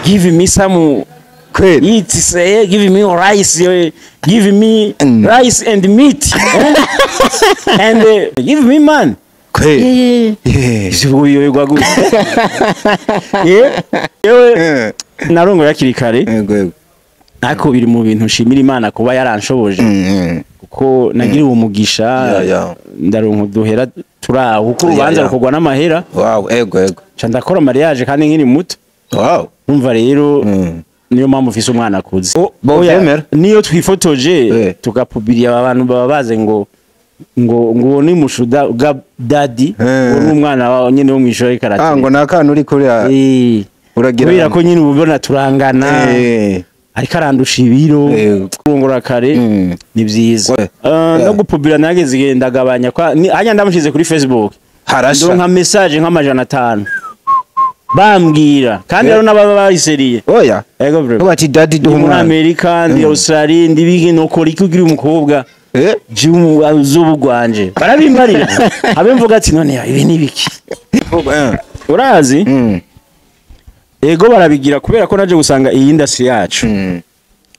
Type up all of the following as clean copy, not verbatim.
give me some eat, say, give me rice, give me rice and meat, and give me man. Narongo yakiri kare ariko biri mu bintu nshimira Imana kuba yaranshoboje kuko nagiriwe umugisha ndaronko duhera turaho kuko urubanza rukogwa n'amahera ego ca ndakora mariage kandi nkiri muto umva rero niyo mpamvu ufise umwana akuze niyo twifotoje tugapubliya abantu baba baze ngo ni mushuda ga daddy uri umwana wawe nyene wo mwishore karate ngo nakana uri kuri uragira kubera ko nyine ubona turangana ariko arandusha ibiro kurongora kare ni byiza no gupubira nageze igenda gabanya kwa hanya ndamushize kuri Facebook harasha nka message nka500 bambwira kandi rero nababa bayiseriye ego bro bati daddy do muri America ndi Australia ndi bigi no kora ikugira umukobwa jimu azubugwanje barabimbarira abemvuga ati none ibi nibiki urazi ego barabigira kubera ko naje gusanga iyi industry yacu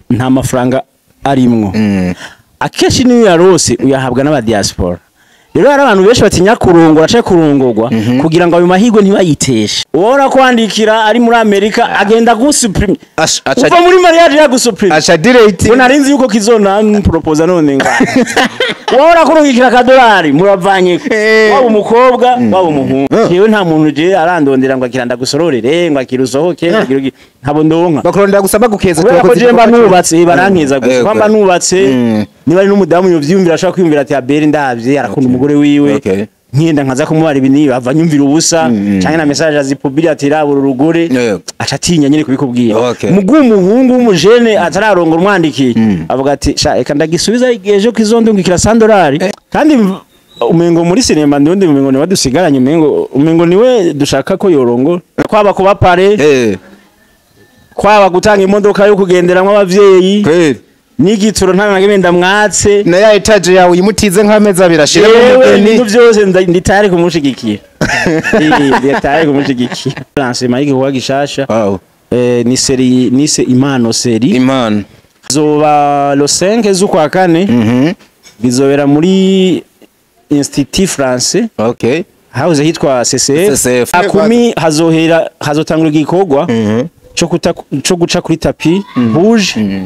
nta mafaranga arimwo akeshi niyo yarose uyahabwa n'aba diaspora rero hari abantu benshi batinya kurongora cyo kurongorwa kugira ngo ayo mahirwe ntibayiteshe ubona kwandikira ari muri Amerika agenda gusuprime uva muri mariage ya gusuprime acha direct bona rinzi yuko kizona propose none nga ubona kurungikira $1 muravanye waba umukobwa waba umuhungu yewe nta muntu je arandondera ngo akiranda gusororere ngo akirusohoke nkabo ndonka bakorondera gusaba gukeza ko je mba nubatse barankeza gusa kwamba nubatse niba ari n'umudamu yovyumvira ashaka kwiyumvira ati abere ndavye arakunda umugore wiwe nkenda nkaza kumubara ibini bava nyumvira ubusa canke na message azipubira ati rabura urugore aca atinya nyene kubikubwira mugu umuhungu w'umujene atararongora umwandikiye avuga ati sha eka ndagisubiza ejo kizondungikira $100 kandi umengo muri sinema ndundi umengo ni badusigaranye umengo niwe dushaka ko yorongora kwaba kuba pare kwaba gutanga imodoka yo kugenderamwe abavyeyi n'igituro ntabagenda mwatse na ya etage yawe imutize nk'amezi abirashira ibintu byose nditari kumushigikira nditari kumushigikira lancement y'igihwa gishasha nise impano zoba lo 5 z'ukwa kane bizobera muri Institut Français hauze hitwa CCF akumi hazotangura igikorwa cyo guca kuri tapi rouge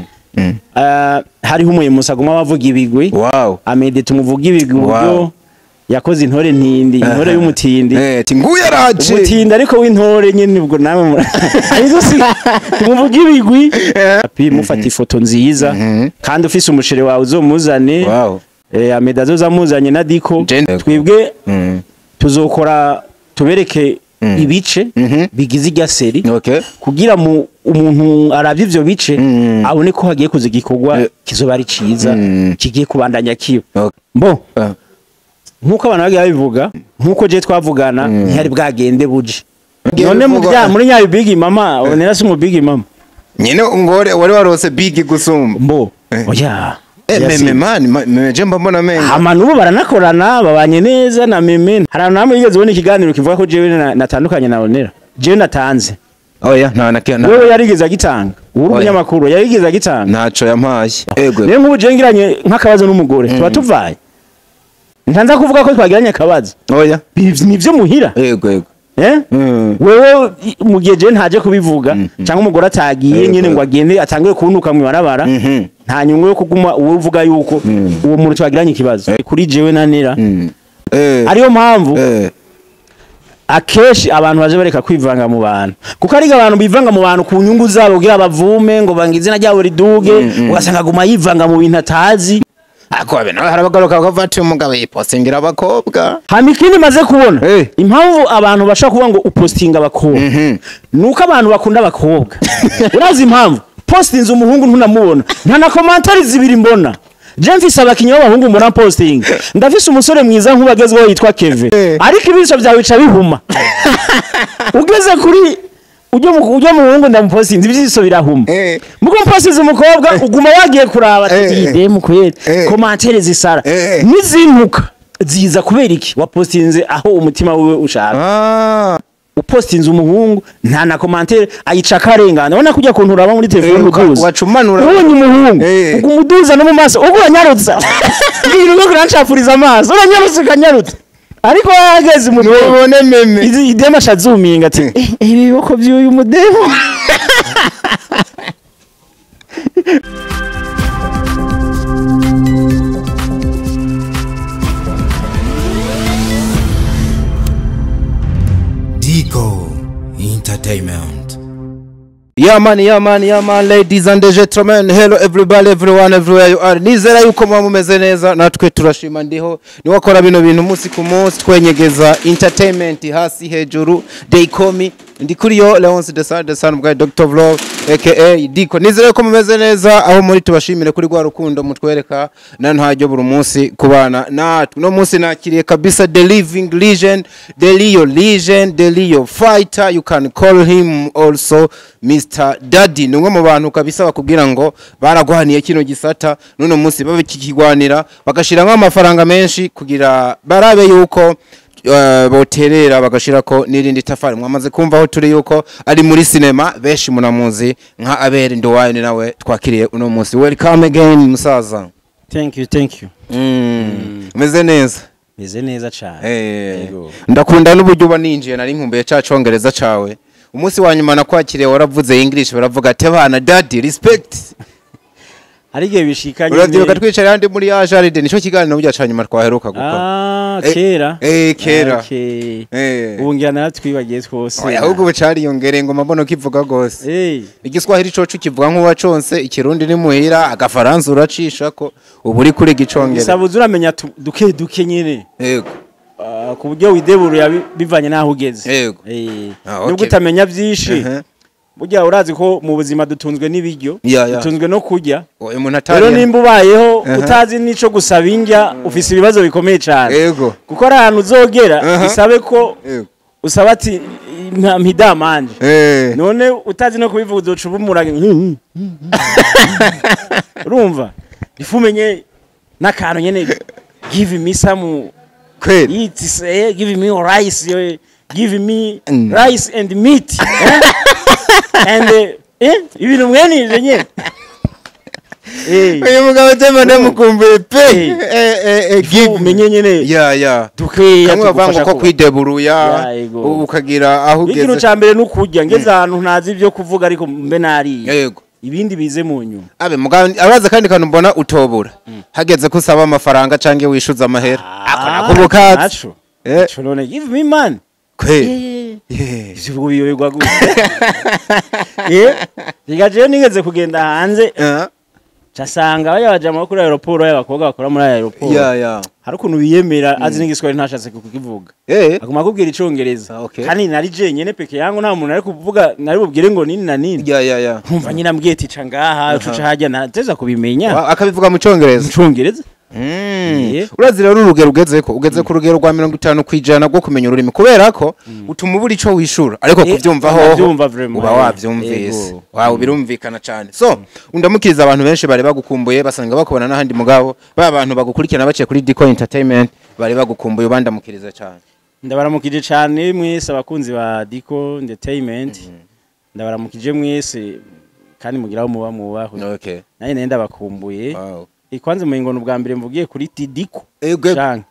hari humuye musagoma bavuga ibigwi amede tumuvuga ibigwi byo yakoze intore ntindi intore y'umutindi nguye raje umutindi ariko w'intore nyene ubwo nawe arizo si tumuvuga ibigwi api mufata ifoto nziza kandi ufise umushire wawe uzomuzane amede azozamuzanye na diko twibwe tuzokora tubereke ibice bigize igaseri kugira mu umuntu aravye ivyo bice abone ko hagiye kuza igikorwa kizoba ari ciza kigiye kubandanya kiyo mbo nkuko abantu bagiye babivuga nkuko je twavugana ntihari bwagende buje none muri nyayo big mama onera si mu big mama nyene ngore wari warose big gusumba mbo oya meje mbona menga amanu baranakorana babanye neza na meme hari namwe yigeze ubona ikiganiro kivuga ko jewe natandukanye na onera jewe natanze wewe yarigeze agitanga uri umunyamakuru yarigeze agitanga ntaco yampaye niyo nk'ubu je ngiranye nk'akabazo n'umugore tuba tuvaye ntanza kuvuga ko twagiranye akabazo nivyo muhira wewe mu gihe je ntaje kubivuga cyangwa umugore atagiye nyene ngo agende atangiye kuntuka mu barabara nta nyungu yo kuguma uvuga yuko uwo muntu twagiranye ikibazo kuri jewe nanira ariyo mpamvu akeshi abantu baje bareka kwivanga mu bantu kuko ari abantu bivanga mu bantu ku nyungu zabo kugira bavume ngo bangize izina ryabo riduge ugasanga guma yivanga mu bintu atazi akobe nawe harabagaruka bavati umugabo yipostingira abakobwa hamikini maze kubona impamvu abantu bashaka kuvuga ngo upostinga abakobwa nuko abantu bakunda abakobwa urazi impamvu postinze umuhungu ntunamubona nta na commentary zibiri mbona je mfise abakinyi b'abahungu mbona posting ndafise umusore mwiza nk'ubagezweho yitwa Kevin ariko ibiso byawe bica bihuma ugeze kuri ujye muhungu ndamupostinze ibiso birahuma muko mpostinze umukobwa uguma wagiye kuraba ati idemu kwere commentaire zisara nizintuka ziza kubera iki wapostinze aho umutima wewe ushaka upostinze umuhungu nta na commentaire ayica karengana ubona kujya kuntu uraba muri telefone uduza wacumanura ubonye umuhungu ukumuduza no mu maso uko uranyarutsa ibintu byo kuranshapuriza amaso uranyarutsa ukanyarutsa ariko yageze mu ubone meme idema ashazuminga ati ibiboko by'uyu mudemo Dico Entertainment. Yeah man, ladies and gentlemen, hello everybody, everyone, everywhere you are. Nizera yuko mumeze neza, natwe turashima ndiho. Ni wakora bino bintu umunsi ku munsi twenyegeza entertainment hasi hejuru. They call me ndi kuri yo Leonce the son bwa Dr. Vlog aka Dico. Nizera yuko mumeze neza aho muri tubashimire kuri gwa rukundo mutwereka na ntajyo buri munsi kubana natwe. No munsi nakiriye kabisa the living legend, the Leo legend, the Leo fighter, you can call him also Mr. Daddy. Numwe mu bantu kabisa bakubwira ngo baragwaniye kino gisata none munsi babikigwanira bagashira nk'amafaranga menshi kugira barabe yuko boterera bagashirako nirindi tafari. Mwamaze kumva aho turi yuko ari muri cinema beshi munamuzi nka Abel Ndowayo ni nawe twakiriye uno munsi. Welcome again musaza. Thank you. Meze neza. Meze neza cyane. Ndakunda n'uburyo baninjiye nari nkumbuye cacongereza cawe. Umunsi wa nyuma nakwakiriye waravuze English baravuga ati bana daddy respect. Arige bishikanye. Urazibuka twicara handi muri ya jaride nico kiganiro byaca nyuma twaheruka gukora. Kera. Kera. Ubu ngira naratwibagiye twose. Ahubwo bucari yongere ngo mabono kivuga gose. Igiswahili coco kivuga nk'uwa conse, ikirundi ni muhira, agafaransa uracisha ko ubu uri kuri gicongere. Sabuze uramenya duke nyene. Yego. Ku buryo wideburu bivanye naho ugeze. Yego. Nubwo utamenya byinshi. Burya urazi ko mu buzima dutunzwe n'ibiryo, dutunzwe no kurya. Rero nimba ubayeho utazi nico gusaba indya ufise ibibazo bikomeye cyane. Yego. Kuko ari ahantu uzogera bisabe ko usaba ati mpidamanje. None utazi no kubivuga uzoca ubumurage. Urumva? Ifumenye n'akantu nyene give me some give me rice, give me rice and meat. And ibintu mwenije nyene uyu mugabo tema ndamukumbuye pe give menye nyene dukeya kamwe bavanga ko kwideburuya ukagira aho ugeze ikintu cyambere n'ukujya ngeze ahantu ntazi ibyo kuvuga ariko mbe nari yego ibindi bize mu nyuma abe mugabo abaza kandi kantu mbona utobura hageze kusaba amafaranga canke wishuza amahera akonakubuka none give me man Ivugo biyoberwa gute. Bigaje nigeze kugenda hanze. Casanga bayabajama kuri aeroport y'abakobwa bakora muri aeroport. Hari ukuntu biyemera azi n'igiswahili ntashatse kukivuga. Aguma kubwira icongereza. Kandi nari je nyene peke yangu nta muntu ari kuvuga nari bubwire ngo nini na nini. Nkumva nyina mbwiye tica ngaha cuca hajya nateza kubimenya. Akabivuga mu congereza. Mu congereza. Urazira urugero ugeze ku rugero rwa 50 kwijana rwo kumenya ururimi kubera ko utuma uburi ico wishura ariko kuvyumva ho uba wavyumvise wawe birumvikana cyane. So undamukiriza abantu benshi bari bagukumbuye basanga bakubona n'ahandi mugabo ba bantu bagukurikirana baciye kuri Dico Entertainment bari bagukumbuye ubandamukiriza cyane. Ndabaramukije cyane mwese abakunzi ba Dico Entertainment. Ndabaramukije mwese kandi mugiraho muba mubaho. Naye nenda bakumbuye. Ikwanze muhingo n'ubwa mbere mvugiye kuri Dico.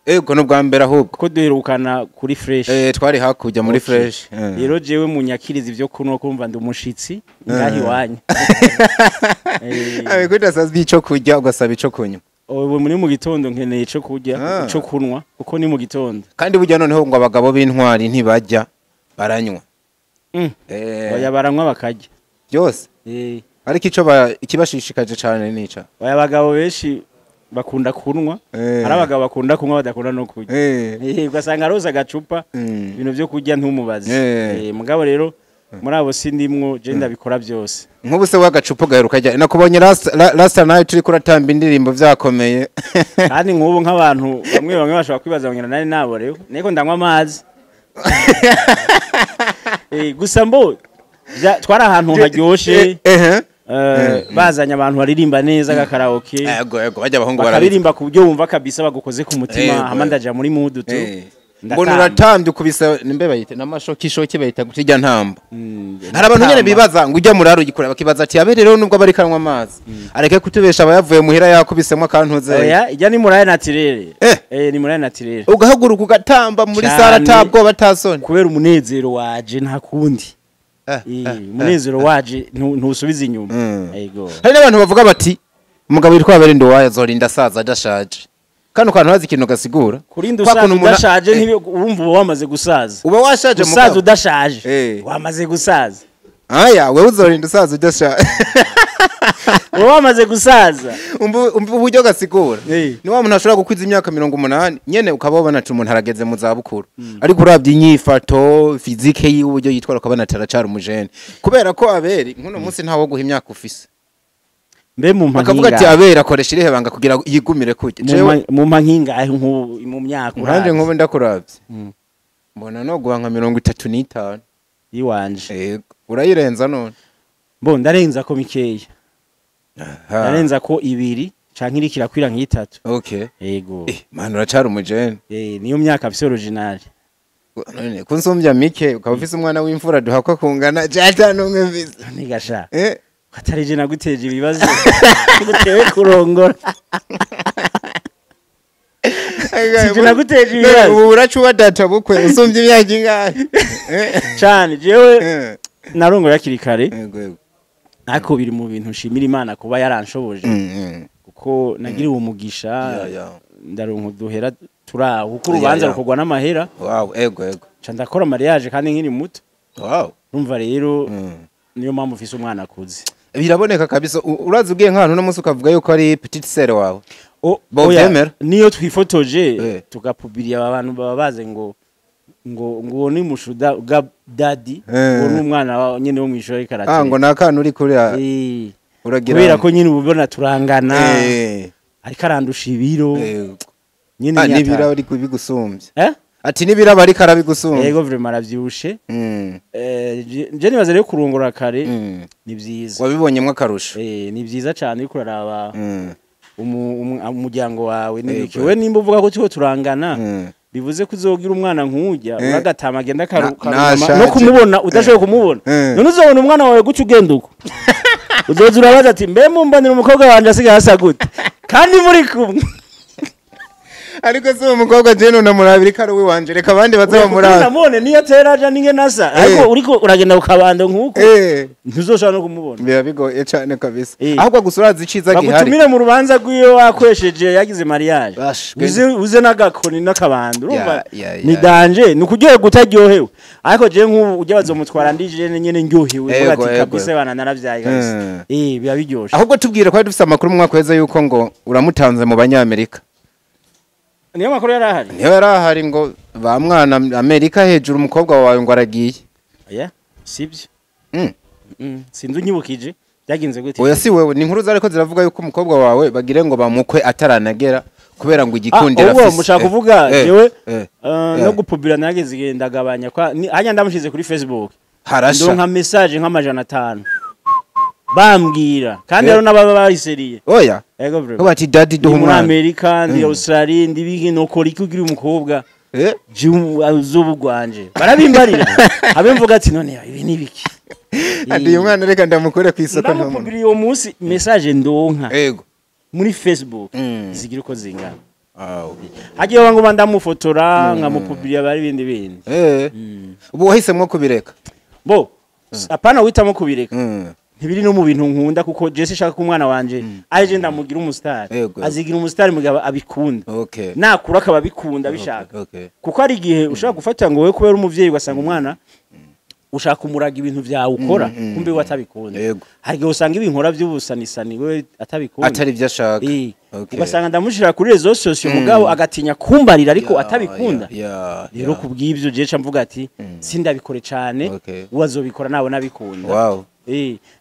Ego n'ubwa mbere ahubwo ko duherukana kuri Fresh. Twari hakujya muri Fresh. Rero jewe munyakiriza ivyo kuno kumva ndi umushitsi ngahi wanye. Kwita sazbi ico kujya ugasaba ico kunywa. Ubu muri mu gitondo nkeneye ico kujya ico kunwa kuko ni mu gitondo. Kandi burya noneho ngo abagabo b'intwari ntibajya baranywa. Baya baranywa bakajya. Byose. Ariko ikibashishikaje cyane nica. Baya bagabo benshi bakunda kunwa. Hari abagabo bakunda kunwa badakunda no kujya. Ugasanga aroza gacupa ibintu byo kujya ntumubaze. Mugabo rero muri abo sindimwo je ndabikora byose. Nk'ubu se wagacupa gaheruka jya nakubonye last night turi kuratamba indirimbo byakomeye. Kandi nk'ubu nk'abantu bamwe bashobora kwibaza ngo nari naboreho. Niko ndanywa amazi. Gusa mbo twara ahantu haryoshe. Bazanya abantu baririmba neza gakaraoke. Yego bajya abahungu baririmba ku byo wumva kabisa bagukoze ku mutima hama ndaja muri mood tu. mbona uratambye ukubisa nimbe bayite namashokishoke bayita gutijya ntamba hari abantu nyene bibaza ngo ujya muraro gikora bakibaza ati abe rero nubwo bari kanwa amazi areke kutubesha abayavuye muhira yakubisemo akantuze oya ijya ni muraye naturel ni muraye naturel ugahaguruka ugatamba muri sara tabwo batasoni kubera umunezero waje nta kundi umunezero waje ntusubiza inyuma yego hari n'abantu bavuga bati umugabo yitwa Aberindo wayo zorinda saza adashaje kano kantu hazi ikintu gasigura kurinda usaza udashaje urumva uba wamaze gusaza uba washaje mugabo usaza udashaje wamaze gusaza aya wewe uzorinda usaza udashaje uba wamaze gusaza umva uburyo gasigura ni wa muntu ashobora gukwiza imyaka 80 nyene ukababona ati umuntu harageze mu zabukuru ariko urabye inyifato physique y'uburyo yitwara ukabona ataracara umujene kubera ko Aberi nkuno munsi ntawo guha imyaka ufise mbe mu mpinga akavuga ati Abera akoresha irihe banga kugira yigumire kujye mu mpinga mu myaka uranje nkube ndakuravye mbona no guhanka 35 yiwanje urayirenza none bo ndarenza ko mikeya ndarenza ko 2 canke iri kirakwira nk'3 okay yego man uracara umujene niyo myaka afise original none kunsumbya mike ukaba ufise umwana w'imfura duhakwa kungana jata numwe mvise nigasha atarije naguteje ibibazo gutewe kurongora sije naguteje ibibazo ubu uracuba data bukwe usumbye imyaka ingahe cyane jewe narongora yakiri kare ariko biri mu bintu nshimira Imana kuba yaranshoboje kuko nagiriwe umugisha ndaronka duhera turaho kuko urubanza rukogwa n'amahera ego ca ndakora mariage kandi nkiri muto urumva rero niyo mpamvu ufise umwana akuze biraboneka kabisa urazi ugiye nk'ahantu no munsi ukavuga yuko ari petite sœur wawe oya niyo twifotoje tugapubliya abantu baba baze ngo ni mushuda ga daddy ngo n'umwana nyene wo mwishore karate ngo nakana uri kuri uragira kubera ko nyine ubona turangana ariko arandusha ibiro nyine nibira uri kubigusumbye ati nibira bari karabigusumbye yego vraiment aravyushe je nibaza rero kurongora kare ni byiza wabibonyemwe akarusho ni byiza cyane uri kuraraba umuryango wawe nikiwe nimba uvuga ko tuko turangana bivuze ko uzogira umwana nk'ujya uragatama agenda karuka no kumubona udashoboye kumubona none uzobona umwana wawe guca ugenda uko uzoza urabaza ati mbe mumbanira umukobwa wanje asigaye asa gute kandi muri kumwe ariko se umukobwa je none murabiri kare we wanje reka abandi bazaba muraba namone niyo teraje ninge nasa ariko uriko uragenda ukabando nkuko ntuzoshobora no kumubona biba bigoye cyane kabisa ahubwo gusuraza iciza gihari bagutumire mu rubanza rwiyo wakwesheje yagize mariage uze nagakoni nakabando urumva ni danje nukugiye gutaryohewe ariko je nk'ubu ujya bazomutwara ndije nyene ndyohewe vuga ati kabisa bana naravyaye kabisa biba biryoshe ahubwo tubwire ko dufite amakuru mwakweza yuko ngo uramutanze mu banyamerika niyo makuru yarahari niyo yarahari ngo ba mwana Amerika hejuru umukobwa wawe ngo aragiye sibyo sinzi unyibukije byagenze gute oya si wewe ni inkuru zareko ziravuga yuko umukobwa wawe bagire ngo bamukwe ataranagera kubera ngo igikundira afise mushaka kuvuga jewe no gupubira nageze igendagabanya kwa hanya ndamushize kuri Facebook harasha ndonka message nk'amajana 5 bambwira kandi rero nababa bariseriye oya yego bro bati daddy duha umwana Amerika ndi Australia ndi bigi no kora ikugira umukobwa z'ubugwanje barabimbarira abe mvuga ati none ibi ni biki andi umwana reka ndamukore ku isoko nta muntu uwo munsi message ndonka yego muri Facebook zigira uko zingana hagiye wangu bandamufotora nkamupubliya bari bindi ubu wahisemwe kubireka bo apana witamo kubireka ntibiri no mu bintu nkunda kuko Jesse shaka ku mwana wanje aje ndamugira umustar azigira umustar mugaba abikunda nakura akaba bikunda bishaka kuko ari gihe ushaka gufata ngo we kubera umuvyeyi ugasanga umwana ushaka umuraga ibintu vyawe ukora kumbe we atabikunda hari gihe usanga ibinkora by'ubusanisani we atabikunda atari byo ashaka ugasanga ndamushira kuri rezo social mugabo agatinya kumbarira ariko atabikunda rero kubw'ivyo je mvuga ati sindabikore cyane uwazobikora nawe nabikunda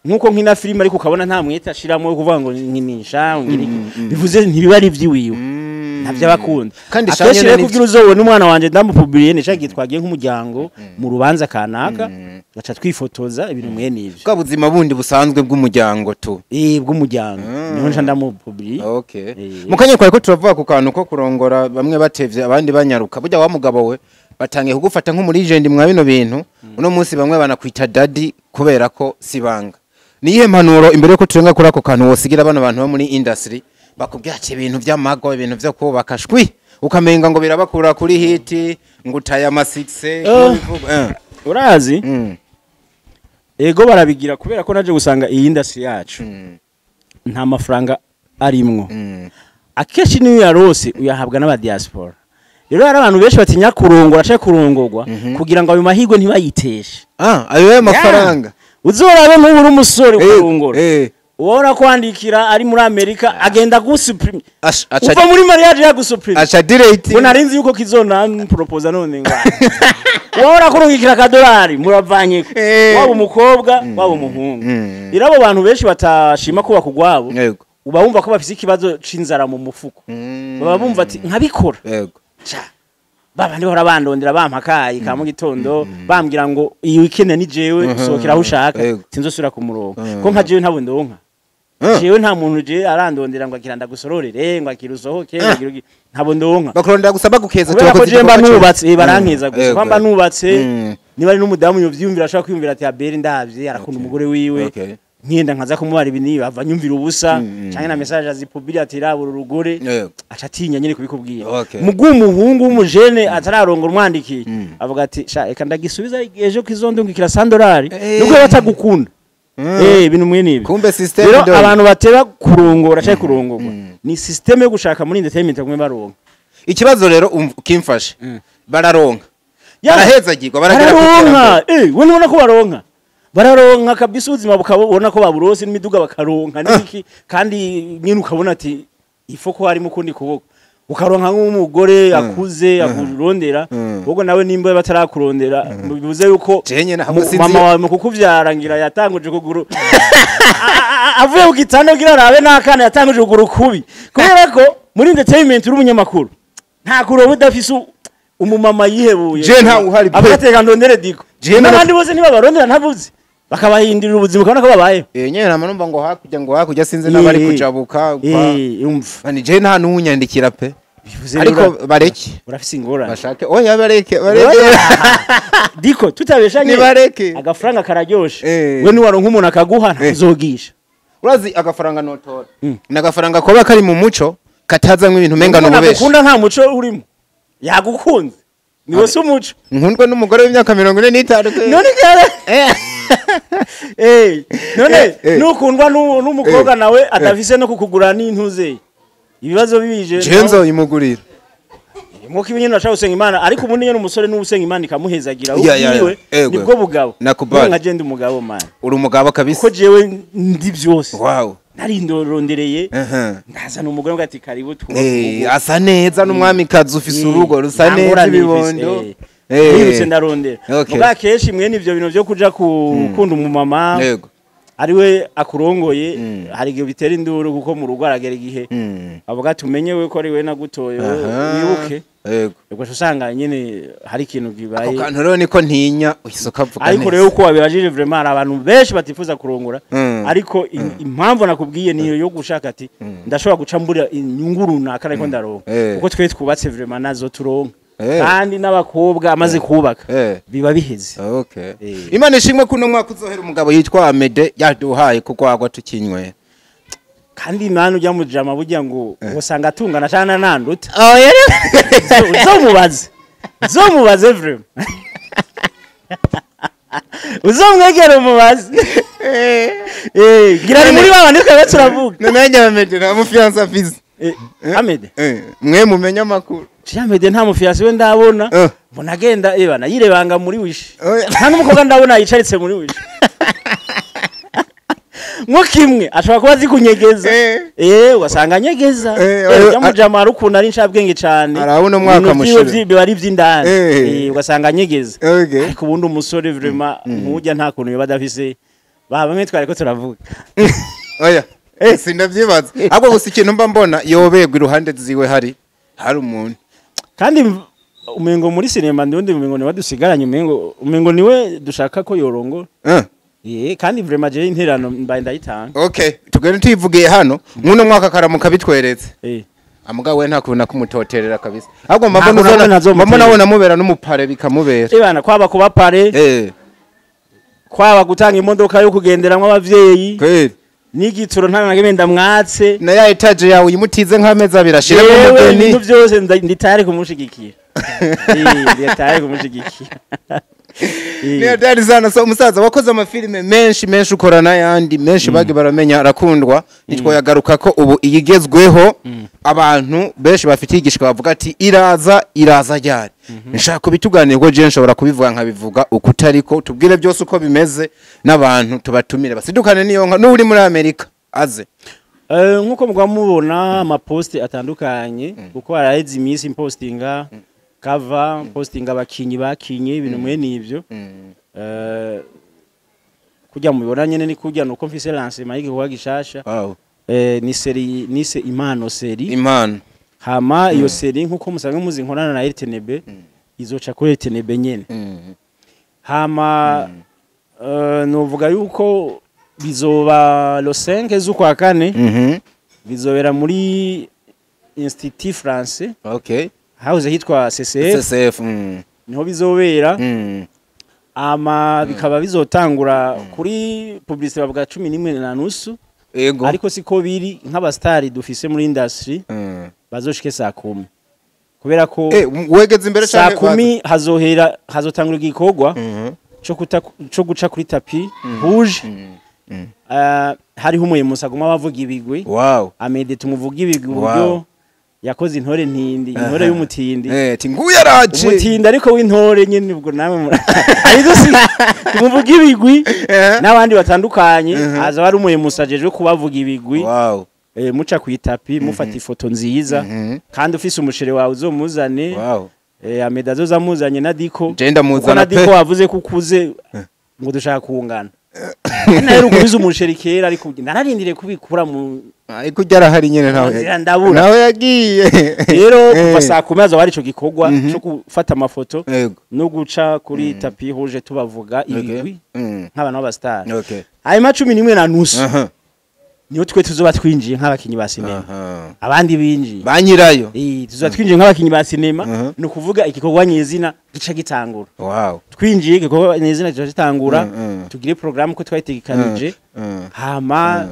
nkuko nkina filime ariko ukabona nta mwete ashiramo kuvuga ngo nkinisha bivuze ntibiba ari vyiwiwe navyo abakunda kandi shanye kugira uzobona umwana wanje ndamupubliye ne cyagiye twagiye nk'umuryango mu rubanza kanaka gaca twifotoza ibintu mwene ivyo bwa buzima bundi busanzwe bw'umuryango tu bw'umuryango niho nca ndamupublie. Okay. Mukanye kwari ko turavuga ku kantu ko kurongora bamwe batevye abandi banyaruka burya wa mugabo we batangiye kugufata nko muri legend mwa bino bintu uno munsi bamwe banakwita daddy kubera ko sibanga. Niye mpanuro imbere ko turenga kuri ako kantu wosigira abana abantu bo muri industry bakubwira ati ibintu by'amago ibintu byo kubaka shwi ukamenga ngo birabakura kuri hit ngutaye ama 6 urazi ego barabigira kubera ko naje gusanga iyi industry yacu nta mafaranga arimwo akeshi niyo yarose uyahabwa n'aba diaspora. Rero hari abantu benshi batinya kurongora cyangwa kurongorwa kugira ngo ayo mahirwe ntibayiteshe. Ayo mafaranga uzorabe nk'uri umusore kurongora ubona kwandikira ari muri Amerika agenda gusuprime uva muri mariage ya gusuprime acha direct bona rinzi yuko kizona propose none ngo ubona kurungikira $1 muravanye wabo umukobwa wabo umuhungu. Irabo bantu benshi batashima kuba kugwabo uba wumva ko bafise ikibazo cinzara mu mufuko baba bumva ati nkabikora baba ndi hora bandondera bampakaye ka mu gitondo bambwira ngo iyi weekend ni jewe sokera aho ushaka sinzosubira ku murongo ko nka jewe ntabo ndonka jewe nta muntu je arandondera ngo akiranda gusororere ngo akirusohoke ntabo ndonka bakorondera gusaba gukeza cyo jemba nubatse barankeza gusa kwamba nubatse niba ari n'umudamu yovyumvira ashaka kwiyumvira ati abere ndavye arakunda umugore wiwe nkenda nkaza kumubara ibintu bava nyumvira ubusa cyangwa na message azipubira ati rabura urugore aca atinya nyine kubikubwira mugumuhungu w'umujene atararongora umwandikiye avuga ati sha eka ndagisubiza ejo kizondungikira $100 nuko batagukunda ibintu mwene ibi kumbe system rero abantu batera kurongora cyangwa kurongorwa ni system yo gushaka muri entertainment kumwe baronka. Ikibazo rero kimfashe bararonka barahezagirwa baragira we nubona ko bararonka kabisa ubuzima bukabona ko baburose n'imiduga bakaronka n'iki kandi nyine ukabona ati ifo ko harimo kundi kuboko ukaronka nk'umugore akuze akurondera ubwo nawe nimba batarakurondera bivuze yuko mama wawe mu kukuvyara ngira yatanguje kuguru avuye ku gitanda kugira arabe n'akana yatanguje kuguru kubi kubera ko muri entertainment uri umunyamakuru nta kuroba udafise umumama yihebuye je nta uhari abateka ndondere diko n'abandi bose niba barondera ntavuze bakabahindurira ubuzima ukabona ko babaye nyene namanumva ngo hakujya sinze n'abari kujabuka umva ni je nta nunyandikira pe ariko bareke urafise ingorane bashake oya bareke diko tutabeshanye bareke agafaranga kararyoshe we ni waronka umuntu akaguha ntuzogisha urazi agafaranga notora nagafaranga koba kari mu muco katazamwe ibintu menga no bubesha ukunda nta muco urimo yagukunze ni wose umuco nkundwa n'umugore w'imyaka 45 none kare none nukundwa n'umukobwa nawe adafise no kukugura n'intuze ibibazo bibije jenzo imugurira muko ibintu nashaka usenga Imana ariko ubundi nyene umusore n'ubusenga Imana ikamuhezagira ubwiwe nibwo bugabo nka je ndi umugabo man uri umugabo kabisa ko jewe ndi byose wow nari ndorondereye ndaza n'umugore ngati karibu tu asa neza n'umwami kazi ufise urugo rusa neza ibibondo yirutse ndarondera muga keshi mwene ivyo bintu byo kuja kukunda umumama ariwe akurongoye hari igihe bitera induru kuko mu rugo aragera igihe avuga tumenye we ko ari we nagutoye wibuke ubwo usanga nyene hari ikintu gibaye ako kantu rero niko ntinya uhisoka vuga neza ariko rero uko wabirajije vraiment abantu benshi batifuza kurongora ariko impamvu nakubwiye niyo yo gushaka ati ndashobora guca mbura inyungu runaka ariko ndaronka kuko twe twubatse vraiment nazo turonka kandi n'abakobwa amaze kubaka biba biheze Imana ishimwe kuno mwaka uzohera umugabo yitwa Amede yaduhaye kuko agwa tukinywe kandi Imana ujya mu jama burya ngo usanga atungana cyane nanduta uzomubaze vraiment uzomwegera umubaze gira ni muri babandi twebwe turavuga none Amede na mufiansa fizi Amede mwe mumenya makuru Amede nta mufiansa we ndabona mbona agenda ebana yirebanga muri wishi nta n'umukobwa ndabona yicaritse muri wishi mwokimwe ashobora kuba zikunyegeza wasanga nyegeza yamujama rukuna ari nshabwenge cyane arabona mwaka mushire bari vy'indani wasanga nyegeza ariko ubundi umusore vraiment nkujya nta kuntu yo badafise bamwe twareko turavuga oya sindavyibaza ahubwo gusa ikintu mba mbona yobegwa iruhande ziwe hari umuntu kandi umengo muri sinema ndundi umengo niwe dusigaranye umengo niwe dushaka ko yorongo kandi vraiment je interano mbaye ndayitanga okay tugende tuyivugiye hano muno mwaka karamuka bitweretse amuga we nta kuntu kumutoterera kabisa ahubwo mama nawe namubera n'umupare bikamubera ibana kwaba kuba pare kwaba gutanga imodoka yo kugenderamwe abavyeyi kweli n'igituro ntana nagenda mwatse na ya etage yawe yimutize nk'ameza birashira mu mugeni ibintu byose nditare kumushigikira nditare kumushigikira niyo dali sana so umusaza wakoze amafilime menshi ukorana yandi menshi bagi baramenya arakundwa nitwo yagaruka ko ubu iyigezweho abantu benshi bafitiye igishika bavuga ati iraza ryari nshaka kubituganirwa je nshobora kubivuga nkabivuga ukutariko tubwire byose uko bimeze n'abantu tubatumire basidukane niyo nka n'uri muri Amerika aze nkuko mugwa mubona ama post atandukanye kuko araheze imisi impostinga cover posting abakinyi bakinye ibintu mwe nivyo kujya mubibona nyene ni kujya nuko mfise lancement y'igihwa gishasha ni impano hama iyo seri nkuko musanzwe muzi nkorana na RTNB izoca kuri RTNB nyene hama novuga yuko bizoba lo 5 z'ukwa kane bizobera muri Institut Français hauze hitwa CCF niho bizobera ama bikaba bizotangura kuri publicité bavuga 11:30 ego ariko siko biri nk'abastari dufise muri industry bazoshike saa 10 kubera ko wegeze imbere cyane saa 10 hazotangura igikorwa cyo guca kuri tapi rouge hariho umuyemusa aguma bavuga ibigwi amede tumuvuga ibigwi buryo yakoze intore ntindi intore y'umutindi tinguye araje umutindi ariko w'intore nyene ubwo nawe arizo si tumuvuga ibigwi n'abandi batandukanye aza bari umuyemusajeje kubavuga ibigwi muca kwitapi mufata ifoto nziza kandi ufise umushire wawe uzomuzane ameda azozamuzanye na Diko genda muzana pe Diko wavuze kukuze ngo dushaka kungana naheruka kubiza umusheri kera ariko nararindire kubikura mu ariko ryarahari nyene nawe yagiye rero kuva saa 10 aza wari ico gikorwa cyo gufata amafoto no guca kuri tapi rouge tubavuga ibigwi nk'abantu b'abastar hanyuma 11:30 niyo twe tuzoba twinjiye nk'abakinyi ba sinema abandi binjiye banyirayo tuzoba twinjiye nk'abakinyi ba sinema no kuvuga igikorwa nyezina gica gitangura twinjiye igikorwa nyezina gica gitangura tugire programme ko twayitegekanije hama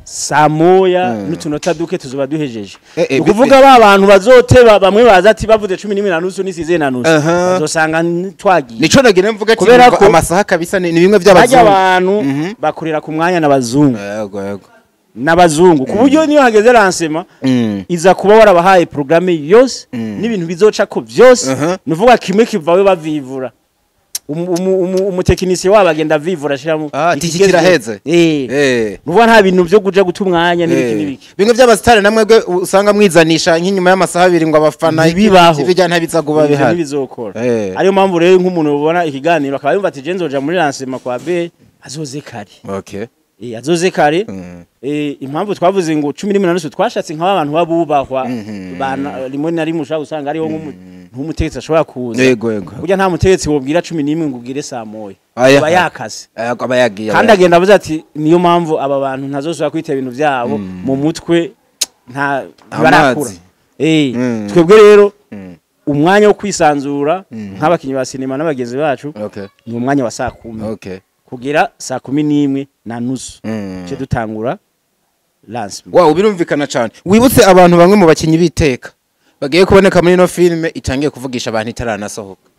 saa moya n'utunota duke tuzoba duhejeje ukuvuga ba bantu bazoteba bamwe baza ati bavuze 11:30 n'isize na nusu bazosanga twagiye nico nagire mvuga ati amasaha kabisa ni bimwe by'abazungu abantu bakorera ku mwanya n'abazungu n'abazungu ku buryo niyo hageze lancement iza kuba warabahaye programme yose n'ibintu bizoca ko byose nuvuga kimwe kivawe bavivura umutekinisiye wabagenda vivura shiramo tikikira heze nuvuga nta bintu byo kuja gutumwanya n'ibiki bimwe by'abastare namwebwe usanga mwizanisha nk'inyuma y'amasaha 2 ngo abafana ibijya ntabiza kuba bihari bizokora ariyo mpamvu rero nk'umuntu ubona ikiganiro akaba yumva ati je nzoja muri lancement kwa B azoze kare azoze kare impamvu twavuze ngo 11:30 twashatse nk'abantu babubahwa rimwe na rimwe ushaka usanga ariho nk'umutegetsi ashobora kuza burya nta mutegetsi wobwira 11 ngo ugire saa moya aba yakase aba yagiye kandi agenda avuze ati niyo mpamvu aba bantu ntazosubira kwita ibintu byabo mu mutwe nta barakura twebwe rero umwanya wo kwisanzura nk'abakinyi ba sinema n'abagenzi bacu ni umwanya wa saa 10 kugira saa 11:30 cyo dutangura lancement birumvikana cyane wibutse abantu bamwe mu bakinyi biteka bagiye kuboneka muri no filme itangiye kuvugisha abantu itaranasohoka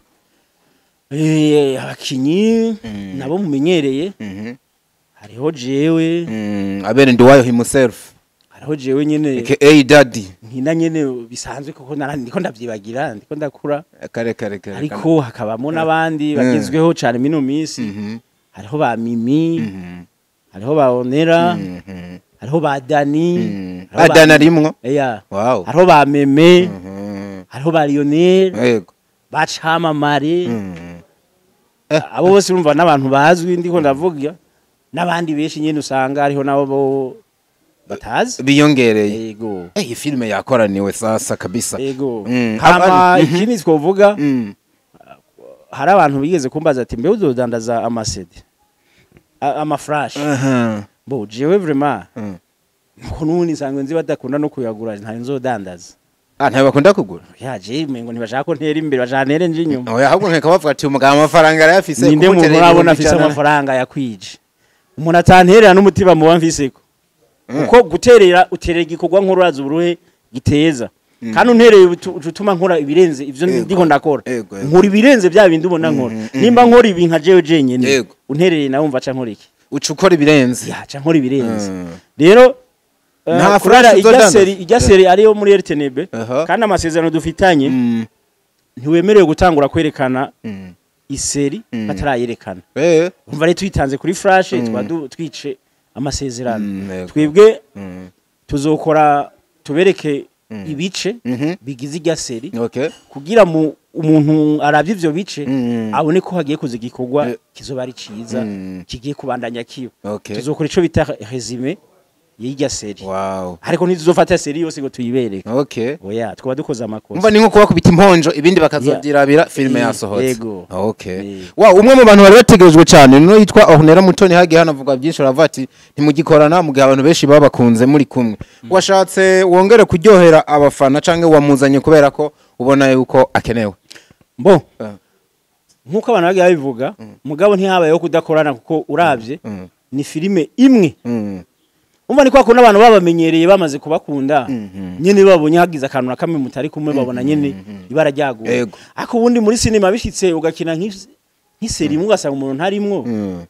abakinyi nabo mumenyereye hariho jewe abere ndiwayo himself hariho jewe nyene aka daddy nkina nyene bisanzwe kuko ndiko ndavyibagira ndiko ndakura kare ariko hakabamo nabandi bagezweho cyane mino misi hariho ba Mimi hariho ba Onera hariho ba Dani Dana rimwo hariho ba Meme hariho ba Lionel ba Chamamare abo bose urumva n'abantu bazwi ndiko ndavuga n'abandi beshi nyene usanga hariho nabo batazi biyongereye. yego iyi filime yakoraniwe sasa kabisa. yego hama ikindi twovuga hari abantu bigeze kumbaza ati mbe uzodandaza amasede amaflash bo jewe vraiment ko nuni sangwe nzi badakunda no kuyagura nta nzodandaza ntawe bakunda kugura yaje mengo ntibashaka ko ntera imbere bajanere nje inyuma oya ahubwo nkeka bavuga ati umugabo amafaranga yarafise ninde mu urabona afise amafaranga yakwije umuntu atanterera n'umutima mu bamfiseko uko guterera uterera igikorwa nk'uraza uruhe giteza kandi untereye utuma nkora ibirenze ivyo ndiko ndakora nkora ibirenze bya bindi ubona nkora nimba nkora ibi nka jewe jenyene untereye nawe umva ca nkora iki uca ukora ibirenze ya ca nkora ibirenze rero nta kurara igaseri ariyo muri RTNB kandi amasezerano dufitanye ntiwemerewe gutangura kwerekana iseri batarayerekana umva rero twitanze kuri flash twice amasezerano twebwe tuzokora tubereke ibice bigize igaseri kugira umuntu aravye ivyo bice abone ko hagiye kuza igikorwa kizoba ari ciza kigiye kubandanya kiyo tuzokora ico bita résumé y'irya seri ariko ntizofata seri yose ngo tuyibereke oya twaba dukoze amakosa umva ni nko kubakubita imponjo ibindi bakazodirabira filime yasohotse umwe mu bantu bari bategerejwe cyane no yitwa Ornella Mutoni hagiye hanavuga byinshi aravuga ati ntimugikorana mu gihe abantu benshi babakunze muri kumwe washatse wongere kuryohera abafana canke wamuzanye kubera ko ubona yuko akenewe mbo nkuko abantu bagiye babivuga mugabo ntihabayeho kudakorana kuko uravye ni filime imwe umva ni kwa kuna abantu babamenyereye bamaze kubakunda nyene babonye hagize akantu nakamwe mutari kumwe babona nyene ibara ryaguye ako ubundi muri sinema bishitse ugakina nk'iseri mugasanga umuntu ntarimwo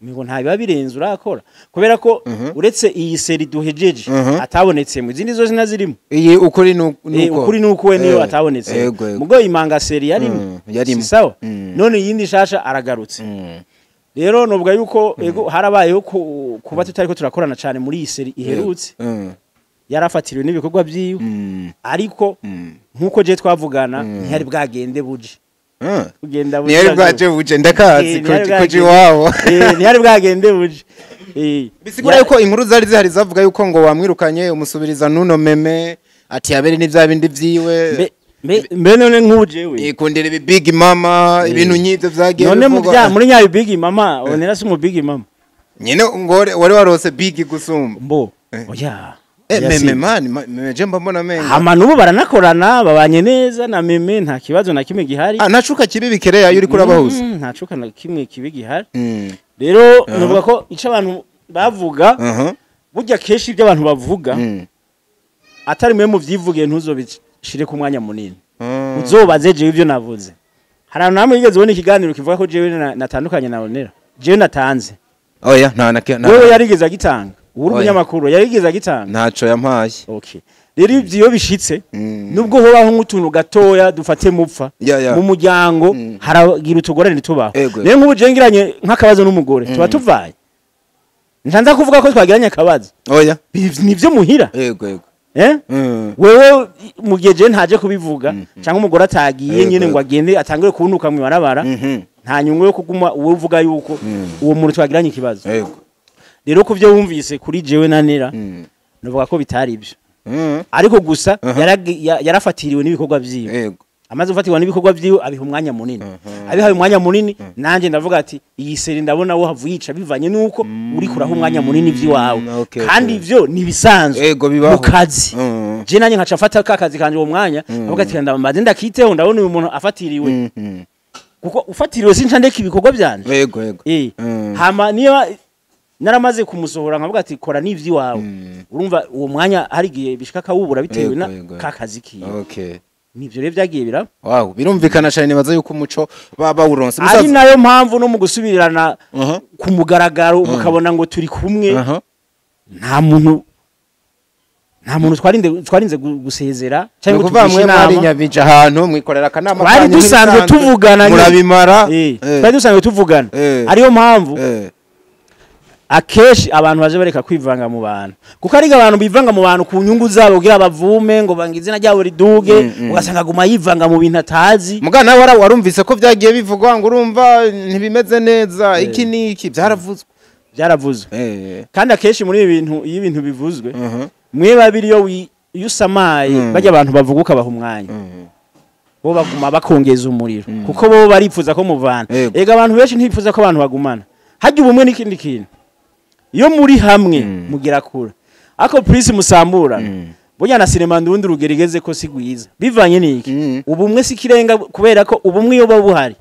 ngo ntabiba birenze urakora kubera ko uretse iyi seri duhejeje atabonetse mu izindi zo zina zirimo iyi ukuri nuko we niyo atabonetse mugo imanga seri yarimo sawa none yindi shasha aragarutse rero nubwo yuko harabayeho kuba tutariko turakorana cyane muri iyi seri iherutse yarafatiriwe n'ibikorwa byiwe ariko nkuko je twavugana ntiyari bwagende buje kugenda buje ntiyari bwaje buje ndakazi kuji wabo ntiyari bwagende buje bisigura yuko inkuru zari zihari zavuga yuko ngo wamwirukanye umusubiriza nuno meme ati yabere n'ivya bindi vyiwe mbe none nk'ujewe ikundira ibi big mama ibintu nyivyo vyagiye none muri nyayo big mama onera si mu big mama nyene ngore wari warose big gusumba mbo oya meme man meje mbona menga hama nubu baranakorana babanye neza na meme nta kibazo na kimwe gihari nacuka kibi bikereya yuri kurabahuza ntacuka na kimwe kibi gihari rero nuvuga ko ico abantu bavuga burya keshi ibyo abantu bavuga atari mwe mu vyivugiye ntuzobice shire ku mwanya munini uzobaze jewe ivyo navuze hari namwe yigeze ubona ikiganiro kivuga ko jewe natandukanye na Ornella jewe natanze oya wewe yarigeze agitanga uri umunyamakuru yarigeze agitanga ntaco yampaye rero ivyo bishitse nubwo hobaho nk'utuntu gatoya dufate mupfa mu muryango haragira utugorane tubaho rero nk'ubu je ngiranye nk'akabazo n'umugore tuba tuvaye ntanza kuvuga ko twagiranye akabazo oya nivyo muhira wewe mugeje ntaje kubivuga cyangwa umugore atagiye nyene ngo agende atangire kuntuka mu barabara nta nyungu yo kuguma uvuga yuko uwo muntu twagiranye ikibazo rero kuvyo wumvise kuri jewe nanera nuvuga ko bitari ibyo ariko gusa yarafatiriwe n'ibikorwa vyiwe amaze gufatirwa n'ibikorwa vyiwe abiha umwanya munini abihaye umwanya munini nanje ndavuga ati iyi seri ndabona wo havuyica bivanye nuko uri kuraho umwanya munini vyiwawe kandi ivyo nibisanzwe mu kazi je nanye nkaca fata akazi kanje uwo mwanya avuga ati ndamaze ndakiteho ndabona uyu muntu afatiriwe kuko ufatiriwe sinca ndeka ibikorwa byanje hama niyo naramaze kumusohora nkavuga ati kora n'ivyiwawe urumva uwo mwanya hari gihe bishika kawubura bitewe na kakazi kiwe nivyo rero byagiye biraba birumvikana cyane nibaza yuko umuco bawuronse ari nayo mpamvu no mu gusubirana ku mugaragaro mukabona ngo turi kumwe nta muntu twarinze gusezera cyangwa tuvamwe muri nyabija ahantu mwikorera kanama bari dusanzwe tuvugana murabimara bari dusanzwe tuvugana ariyo mpamvu akeshi abantu baje bareka kwivanga mu bantu kuko ari abantu bivanga mu bantu ku nyungu zabo kugira bavume ngo bangize na ryabo riduge ugasanga guma yivanga mu bintu atazi mugana warumvise ko byagiye bivugwa ngo urumva ntibimeze neza iki niki byaravuzwe kandi akeshi muri ibintu iyo ibintu bivuzwe mwe babiri iyo usamaye bajya abantu bavuguka baha umwanya bo baguma bakongeza umuriro kuko bo baripfuza ko muvana ega abantu benshi ntibifuza ko abantu bagumana hajya ubumwe n'ikindi kintu iyo muri hamwe mugira kura ako Prince Musambura burya na sinema ndundi rugerigeze ko sigwiza bivanye niki ubumwe sikirenga kubera ko ubumwe iyo babuhari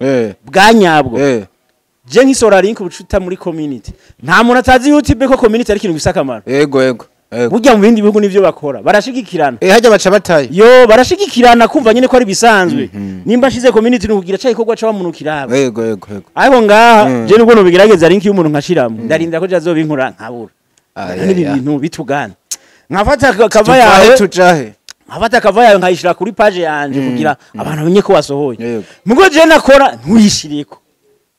bwanyabwo je nk'isora link ubucuta muri community nta muntu atazi YouTube ko community ari kintu gisakamara yego burya mu bindi bihugu nivyo bakora barashigikirana hajya baca bataye yo barashigikirana kumva nyene ko ari bisanzwe nimba shize community nukugira cyayi kogwa ca bamuntu kiraba yego ariko ngaha je nubwo nubigerageza link y'umuntu nkashiramo ndarinda ko jazobinkura nkabura nibi bintu bitugana nkafata kava yawe tujahe nkafata kava yawe nkayishira kuri page yanje kugira abantu bamenye ko wasohoye mugo je nakora ntuyishiriko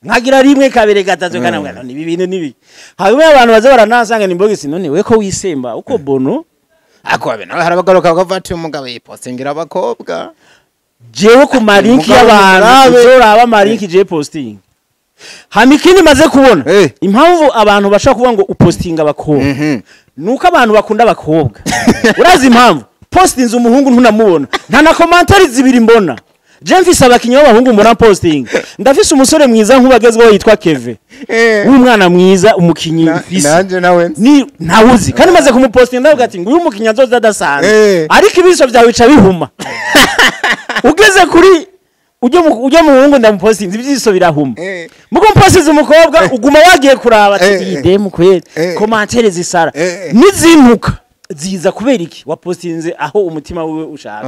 nkagira rimwe kabere gatatu kana ngana nibi bintu nibi hawe abantu baze baranasanga nimbogisi none we ko wisemba uko bono akobe nawe harabagaruka bakavati umugabo yipostingira abakobwa jewe ku marinki y'abantu uzoraba marinki je posting hamikini maze kubona impamvu abantu bashaka kuvuga ngo upostinga abakobwa nuko abantu bakunda abakobwa urazi impamvu postinze umuhungu ntunamubona nta na commentary zibiri mbona je mfise abakinyi b'abahungu mbona posting ndafise umusore mwiza nk'ubagezweho yitwa Keve umwana mwiza umukinyi mfise nanje nawe ni ntawuzi kandi maze kumupostinga ndavuga ati ngo uyu mukinyi azoza adasanzwe ariko ibiso byawe bica bihuma ugeze kuri ujye muhungu ndamupostinze ibyiso birahuma muko mpostinze umukobwa uguma wagiye kuraba ati idemu kweli commentaire zisara nizimuka ziza kubera iki wapostinze aho umutima wiwe ushaka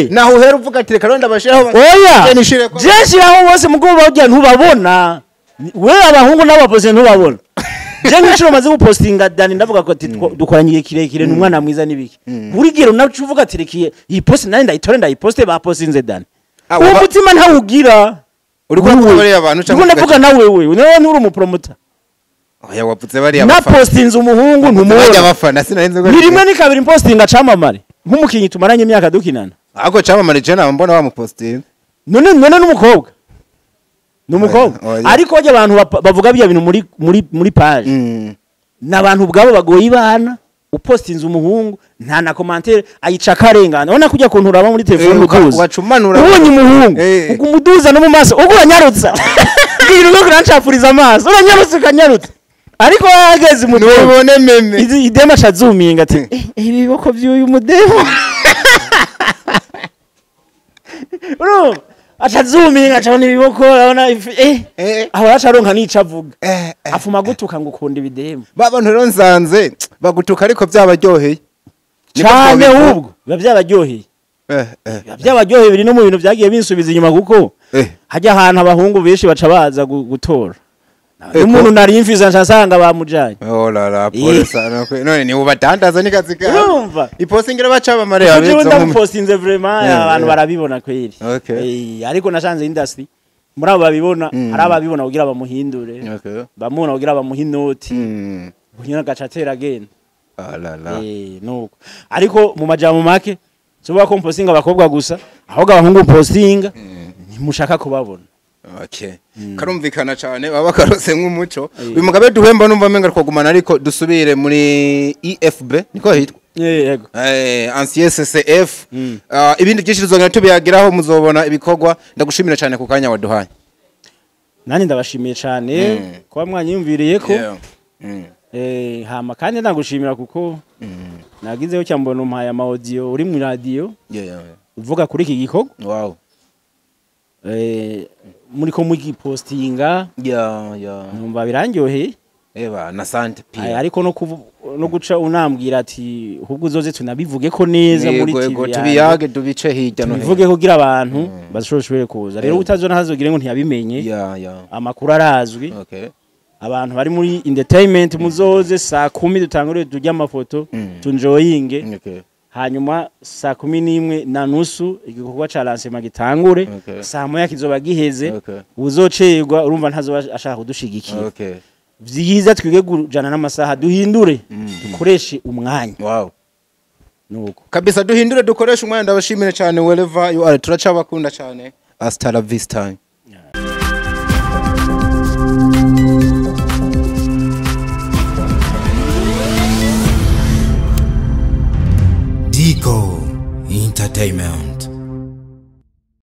naho uhera uvuga ati reka ronda bashiraho oya je shiraho bose mugo bajya ntubabona we abahungu n'abapostinze ntubabona je nk'iciro maze gupostinga Dani ndavuga ko ati dukoranyije kirekire n'umwana mwiza nibiki buri gero nacu uvuga ati rekiye iyi post nari ndayitore ndayiposte bapostinze Dani uwo mutima ntawugira uri kubabarira abantu cyangwa ndavuga nawe wewe nawe nturi umupromoter oya waputse bari abafana na postinze umuhungu ntumubona abafana sinarinze ngo rimwe ni kabiri postinga camamare nk'umukinyi tumaranye imyaka dukinana ako camamare je na mbona bamupostinze none n'umukobwa n'umukobwa ariko bajya abantu bavuga bya bintu muri page n'abantu ubwabo bagoye ibana upostinze umuhungu nta na commentaire ayica karengana ubona kujya kuntu uraba muri telefone uduza wacumanura ubonye umuhungu ukumuduza no mu maso uguranyarutsa ngiye no kuranchafuriza amaso uranyarutsa ukanyarutsa ariko yageze mu nubone meme idema chazuminga ati ibiboko by'uyu mudemo bro achazuminga acabona ibiboko urabona aho acharonka nicavuga afuma gutuka ngo ukunda ibidemo babantu rero nzanze bagutuka ariko byabaryoheye cyane ubwo byabaryoheye byabaryoheye biri no mu bintu byagiye binsubiza inyuma kuko hajya ahantu abahungu benshi baca baza gutora umuntu nari imfiza nsanga bamujanye la pole sana none ni ubatandaza nikazi ka urumva ipostingira bacaba mare abeza ndamupostinze vraiment abantu barabibona kweli ariko nashanze industry muri abo babibona hari ababibona kugira bamuhindure bamubona kugira bamuhinoti bunyana gacatera agenda nuko ariko mu majambo make soba ko postinga abakobwa gusa ahubwo abahungu postinga ntimushaka kubabona karumvikana cyane baba karose nk'umuco uyu mugabe duhemba numva menga twagumana ariko dusubire muri EFB niko hitwa yego ancien CCF ibindi byishirizo ngana tubiyagiraho muzobona ibikorwa ndagushimira cyane ku kanya waduhaye nani ndabashimiye cyane kwa mwanyumviriye ko hama kandi ndagushimira kuko nagizeho cyambona umpaye ama audio uri mu radio uvuga kuri iki gikorwa muri ko mugipostinga numva birangyoheye na sante pia ariko no guca unambwira ati ahubwo uzoze tunabivuge ko neza muri TV tubiyage dubice hirya no bivuge kugira abantu bashoboye kuza rero utazona hazogire ngo ntiyabimenye amakuru arazwi abantu bari muri entertainment muzoze saa 10 dutangure tujya amafoto tunjoyinge hanyuma saa 11:30 igikorwa ca lancement gitangure saa moya kizoba giheze uzocerwa urumva ntazo ashaka kudushigikira vyiza twige kujana n'amasaha duhindure dukoreshe umwanya nuko kabisa duhindure dukoreshe umwanya ndabashimire cyane wherever you are turacabakunda cyane hasta la vista.